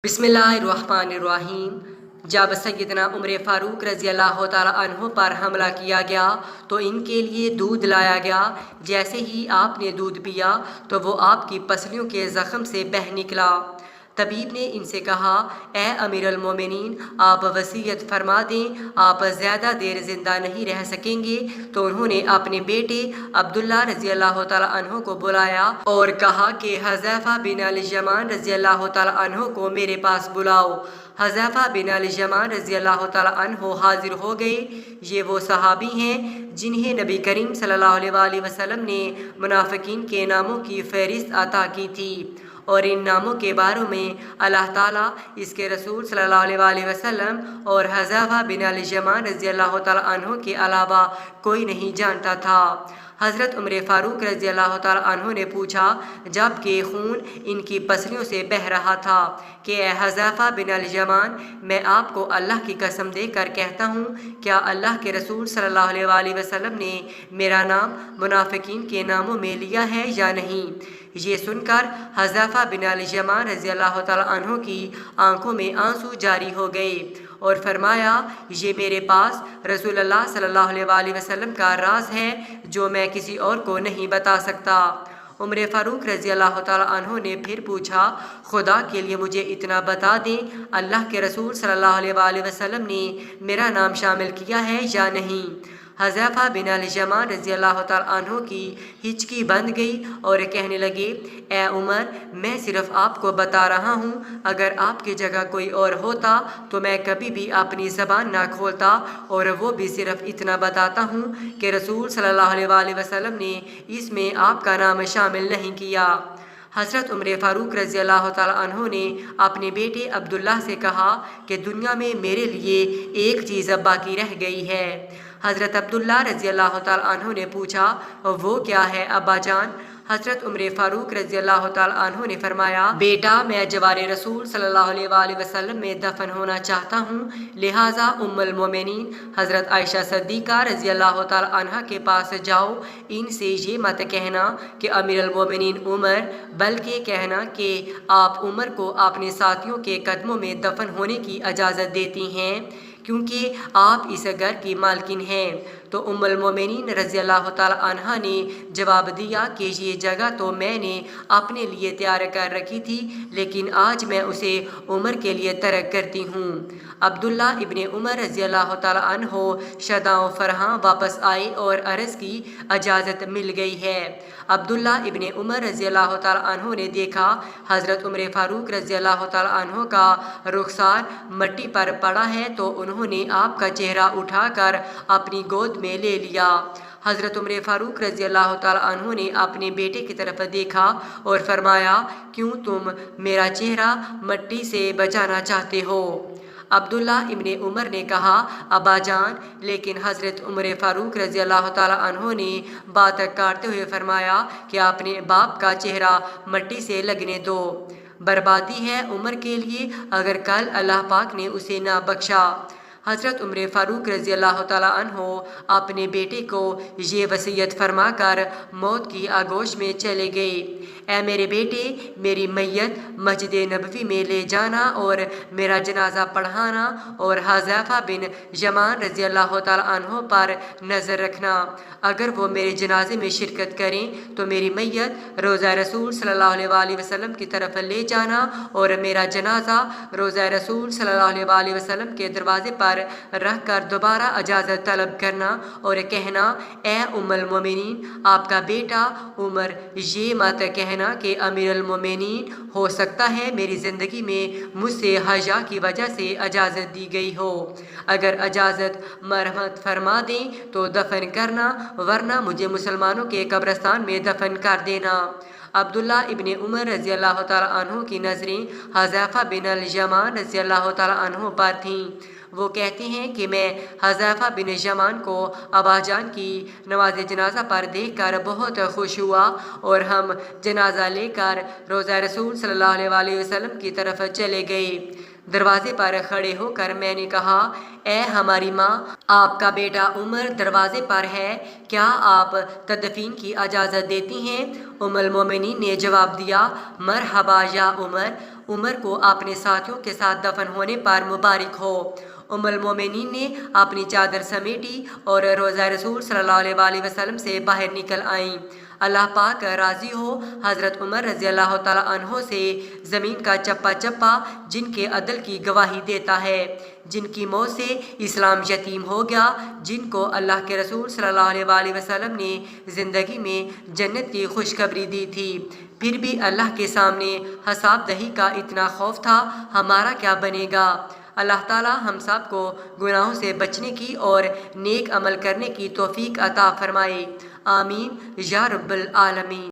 बिस्मिल्लाहिर्रहमानिर्रहीम। जब सैयदना उमर फ़ारूक रज़ी अल्लाह ताला अन्हो पर हमला किया गया तो इनके लिए दूध लाया गया। जैसे ही आपने दूध पिया तो वो आपकी पसलियों के ज़ख़म से बह निकला। तबीब ने इनसे कहा, ए अमीरुल मोमिनीन, आप वसीयत फरमा दें, आप ज़्यादा देर ज़िंदा नहीं रह सकेंगे। तो उन्होंने अपने बेटे अब्दुल्ला रज़ी अल्लाह ताला अन्हो को बुलाया और कहा कि हज़ैफ़ा बिन अल-यमान रज़ी अल्लाह ताला अन्हो को मेरे पास बुलाओ। हज़ैफ़ा बिन अल-यमान रज़ी अल्लाह ताला अन्हो हाजिर हो गए। ये वो सहाबी हैं जिन्हें नबी करीम सल्लल्लाहु अलैहि वसल्लम ने मुनाफ़िकीन के नामों की फ़हरिस्त अता की थी और इन नामों के बारे में अल्लाह ताला, इसके रसूल सल्लल्लाहु अलैहि वसल्लम और हज़ैफ़ा बिन अल-यमान रज़ी अल्लाह ताला अन्हो के अलावा कोई नहीं जानता था। हज़रत उमर फ़ारूक रज़ी अल्लाह ताला अन्हो ने पूछा, जबकि खून इनकी पसलियों से बह रहा था, कि ए हज़ैफ़ा बिन अल-यमान, मैं आपको अल्लाह की कसम देकर कहता हूँ, क्या अल्लाह के रसूल सल्लल्लाहु अलैहि वसल्लम ने मेरा नाम मुनाफ़िकीन के नामों में लिया है या नहीं? ये सुनकर हज़ैफ़ा बिन अल-यमान रज़ी अल्लाह ताला अन्हो की आंखों में आंसू जारी हो गए और फरमाया, ये मेरे पास रसूलुल्लाह सल्लल्लाहु अलैहि वसल्लम का राज है जो मैं किसी और को नहीं बता सकता। उमर फ़ारूक रज़ी अल्लाह ताला अन्हो ने फिर पूछा, खुदा के लिए मुझे इतना बता दें, अल्लाह के रसूल सल्लल्लाहु अलैहि वसल्लम ने मेरा नाम शामिल किया है या नहीं? हज़ैफ़ा बिन अल-यमान रज़ी अल्लाह ताला अन्हो की हिचकी बंद गई और कहने लगे, ए उमर, मैं सिर्फ़ आपको बता रहा हूँ, अगर आपकी जगह कोई और होता तो मैं कभी भी अपनी ज़बान ना खोलता और वो भी सिर्फ़ इतना बताता हूँ कि रसूल सल्लल्लाहु अलैहि वसल्लम ने इसमें आपका नाम शामिल नहीं किया। हज़रत उमर फ़ारूक रज़ी अल्लाह ताला अन्हो ने अपने बेटे अब्दुल्ला से कहा कि दुनिया में मेरे लिए एक चीज़ अब बाकी रह गई है। हज़रत अब्दुल्ला रज़ी अल्लाह ताला अन्हो ने पूछा, वो क्या है अब्बा जान? हज़रत उमर फ़ारूक रज़ी अल्लाह ताला अन्हो ने फरमाया, बेटा, मैं जवारे रसूल सल्लल्लाहु अलैहि वसल्लम में दफन होना चाहता हूँ, लिहाजा उम्मुल मोमिनीन हज़रत आयशा सिद्दीक़ा रज़ी अल्लाह ताला अन्हा के पास जाओ। इनसे ये मत कहना कि अमीरुल मोमिनीन उमर, बल्कि कहना कि आप उमर को अपने साथियों के कदमों में दफन होने की इजाज़त देती हैं, क्योंकि आप इस घर की मालकिन हैं। तो उम्मुल मोमिनीन रज़ी अल्लाह ताला अन्हा ने जवाब दिया कि ये जगह तो मैंने अपने लिए तैयार कर रखी थी, लेकिन आज मैं उसे उमर के लिए तर्क करती हूँ। अब्दुल्ला इब्ने उमर रज़ी अल्लाह ताला अन्हो शदाओ फरहां वापस आए और अर्ज़ की, इजाज़त मिल गई है। अब्दुल्ला इब्ने उमर रज़ी अल्लाह ताला अन्हो ने देखा हज़रत उमर फ़ारूक रज़ी अल्लाह ताला अन्हो का रुखसार मट्टी पर पड़ा है, तो उन्होंने आपका चेहरा उठाकर अपनी गोद में ले लिया। हज़रत उमर फ़ारूक रज़ी अल्लाह ताला अन्हो ने अपने बेटे की तरफ देखा और फरमाया, क्यों तुम मेरा चेहरा मट्टी से बचाना चाहते हो? अब्दुल्ला इब्ने उमर ने कहा, अब्बा जान, लेकिन हज़रत उमर फ़ारूक रज़ी अल्लाह ताला अन्हो ने बात काटते हुए फरमाया कि अपने बाप का चेहरा मट्टी से लगने दो। बर्बादी है उमर के लिए अगर कल अल्लाह पाक ने उसे ना बख्शा। हज़रत उमर फ़ारूक रज़ी अल्लाह ताला अन्हो अपने बेटे को ये वसीयत फरमा कर मौत की आगोश में चले गए, ए मेरे बेटे, मेरी मैयत मस्जिद नबवी में ले जाना और मेरा जनाजा पढ़ाना और हज़ैफ़ा बिन यमान रज़ी अल्लाह ताला अन्हो पर नज़र रखना। अगर वो मेरे जनाजे में शिरकत करें तो मेरी मैयत रोज़ा रसूल सल्लल्लाहु अलैहि वसल्लम की तरफ ले जाना और मेरा जनाजा रोज़ा रसूल सल्लल्लाहु अलैहि वसल्लम के दरवाज़े पर रख कर दोबारा इजाज़त तलब करना और कहना, ए उम्मुल मोमिनीन, आपका बेटा उमर, ये मत कहना कि अमीरुल मोमिनीन, हो सकता है मेरी ज़िंदगी में मुझसे हया की वजह से इजाज़त दी गई हो, अगर इजाज़त मरहमत फरमा दें तो दफन करना, वरना मुझे मुसलमानों के कब्रिस्तान में दफन कर देना। अब्दुल्ला इब्ने उमर रज़ी अल्लाह ताला अन्हो की नज़रें हज़ैफ़ा बिन अल-यमान रज़ी अल्लाह ताला अन्हो पर थीं। वो कहते हैं कि मैं हज़ैफ़ा बिन यमान को अब्बा जान की नमाज जनाजा पर देखकर बहुत खुश हुआ और हम जनाजा लेकर रोज़ा रसूल सल्लल्लाहु अलैहि वसल्लम की तरफ चले गए। दरवाजे पर खड़े होकर मैंने कहा, ए हमारी माँ, आपका बेटा उमर दरवाजे पर है, क्या आप तदफीन की इजाज़त देती हैं? उम्मुल मोमिनीन ने जवाब दिया, मरहबा या उमर। عمر کو اپنے ساتھیوں کے ساتھ دفن ہونے پر مبارک ہو۔ ام المومنین نے اپنی چادر سمیٹی اور روضہ رسول صلی اللہ علیہ وسلم سے باہر نکل آئیں۔ اللہ پاک راضی ہو حضرت عمر رضی اللہ تعالیٰ عنہ سے، زمین کا چپا چپا جن کے عدل کی گواہی دیتا ہے، جن کی موت سے اسلام یتیم ہو گیا، جن کو اللہ کے رسول صلی اللہ علیہ وسلم نے زندگی میں جنت کی خوشخبری دی تھی، پھر بھی اللہ کے سامنے حساب دہی کا اتنا خوف تھا، ہمارا کیا بنے گا؟ اللہ تعالی ہم سب کو گناہوں سے بچنے کی اور نیک عمل کرنے کی توفیق عطا فرمائے، آمین یا رب العالمین۔